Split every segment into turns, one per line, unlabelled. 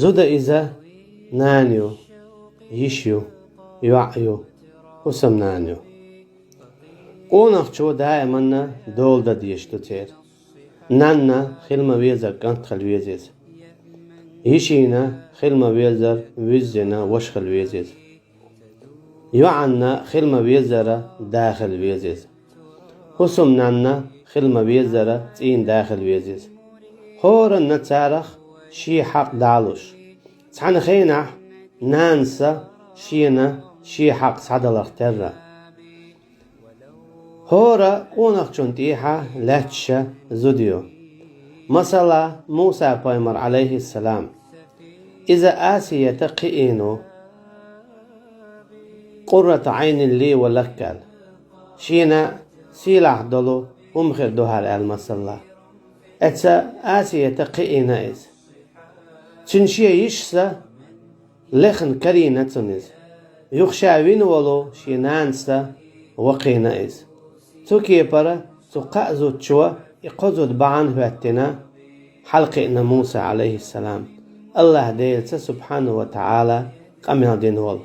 زود إذا نانيو يشيو يوعيو حسم نانيو قونخشو دائما دول دا ديشتو تير نانا خلما ويزر كانت خلويزيز يشينا خلما ويزر ويزنا وشخل ويزيز يوعنا خلما ويزر داخل ويزيز حسم نانا خلما ويزر تين داخل ويزيز هورا نتارخ شي حق دالوش تحن خينا نانسا شينا شي حق صدلخ ترى هورا قونخ چونتيحا لاتشا زوديو مثلا موسى بايمر عليه السلام إذا آسية تقئينو قرة عين لي ولكال شينا سيلاح دولو ومخير دوهار المسلا اتسا آسية تقئينا إز تنشي يشسا لخن كرينة تنز يخشاوين ولو شينانسا وقينا إز توكي برا تقأزو تشوى يقزو بعان هواتنا حلقنا موسى عليه السلام الله ديلسا سبحانه وتعالى قمنا دين ول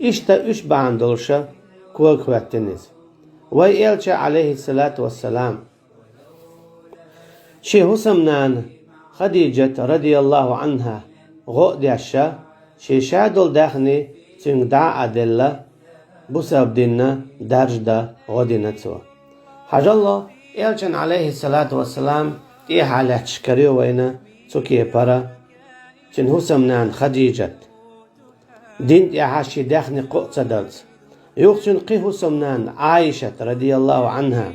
إشتا إش بعان دولشا كوك هواتنز ويألشا عليه الصلاة والسلام شي حسمنان خديجة رضي الله عنها غؤديشا شي شادل داخني تنقدع أدلة بسبب دينا درجة غدينتو حاج الله إلشان عليه الصلاة والسلام تيه على تشكريو وينا تكي برا تن حسمنان خديجة دين تيحاشي داخني قوة درس يوقتن قي حسمنان عائشة رضي الله عنها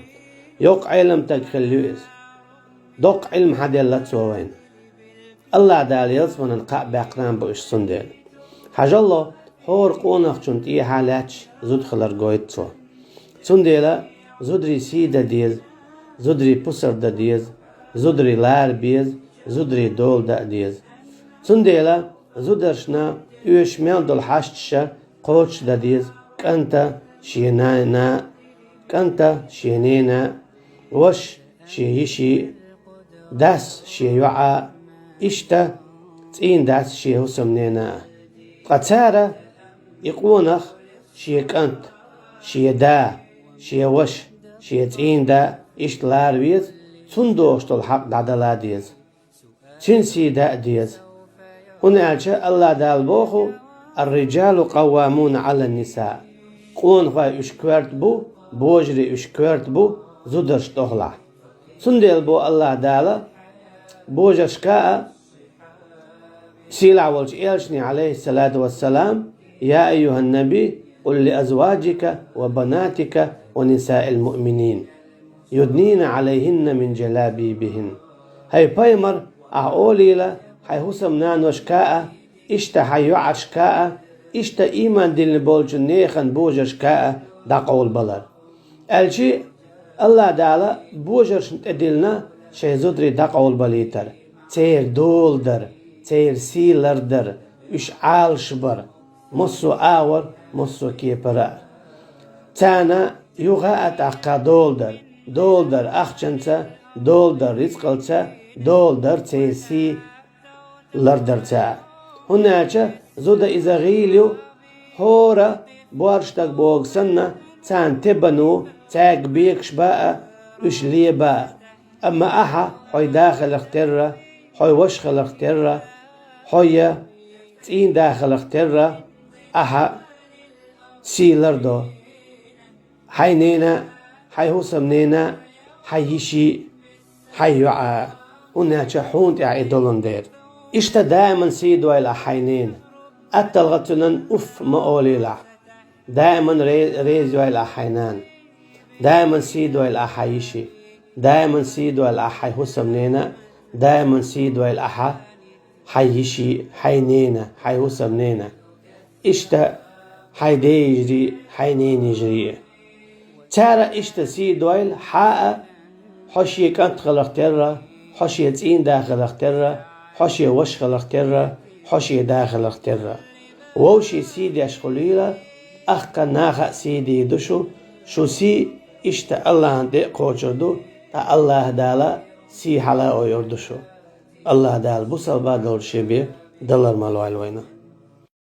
يوق علم تكخليوز دوق علم حديلتو وين الله دال يلزمن القاء باقنان بوش سندل حاج الله هور قونخ چون تيه حالاتش زود خلر گويتو سندلا زودري سيدا ديز زودري پسر دا ديز زودري لار بيز زودري دول دا ديز سندلا زودرشنا يوش ميل دول حاشتشا قوش دا ديز كانتا شينانا كانتا شينينا وش شيشي داس شيوعا إشتا تين داس شي حسمنينا قتارة يقونخ شي كانت شي دا شي وش شي تين دا إشت لاربيز تندوشت الحق دعدلا ديز تنسي دا ديز هنا الله دال بوخو الرجال قوامون على النساء قون خواي اشكوارت بو بوجري اشكوارت بو زودرش تغلع سندل بو الله دالا بوجشكاء سيلع والش إلشني عليه الصلاة والسلام يا أيها النبي قل لأزواجك وبناتك ونساء المؤمنين يدنين عليهن من جلابيبهن هاي بايمر أوليلا هاي حسمنان وشكاء إشتا حيوعشكاء إشتا إيمان دين بولج نيخن بوجشكاء دا قول بلر الشي الله دالا بوجرش ادلنا شي زودري دا قول بليتر تير دولدر تير سيلردر إش عالشبر مصو آور مصو كيبرا تانا يغاءت أقا دولدر أخشنسا دولدر رزقلسا دولدر تير سي لردر تا هناك زودا إذا غيليو هورا بوارشتك بوغسنا تان تبنو تاق بيكش بقى إش ليه بقى أما أحا حي داخل اخترة حي وشخل اخترة حي تين داخل اخترة أحا سيلردو حي نينا حي حسم نينا حي يشي حي يعا هناك حونت يعيدولن دير إشتا دائما سيدو إلى حينين أتلغتنن أف مؤولي له دائما ريزو إلى حينان دائما سيدو إلى حيشي دائما سيدو إلى حي حسمنينا دائما سيدو إلى حيشي حينينا حي حسمنينا إشتا حيدي يجري حينين يجري تارا إشتا سيدو إلى حاء حشي كانت خلقترة حشي تين داخل اخترة حشي وش خلقترة حشي داخل اخترة ووشي سيدي أشخليلة أخكا ناخا سيدي دشو شو سي إشتا الله دي قوشردو تا الله دالا سي حلا أو يردشو الله دال بو سبا دور شبه دلر مالو علوينا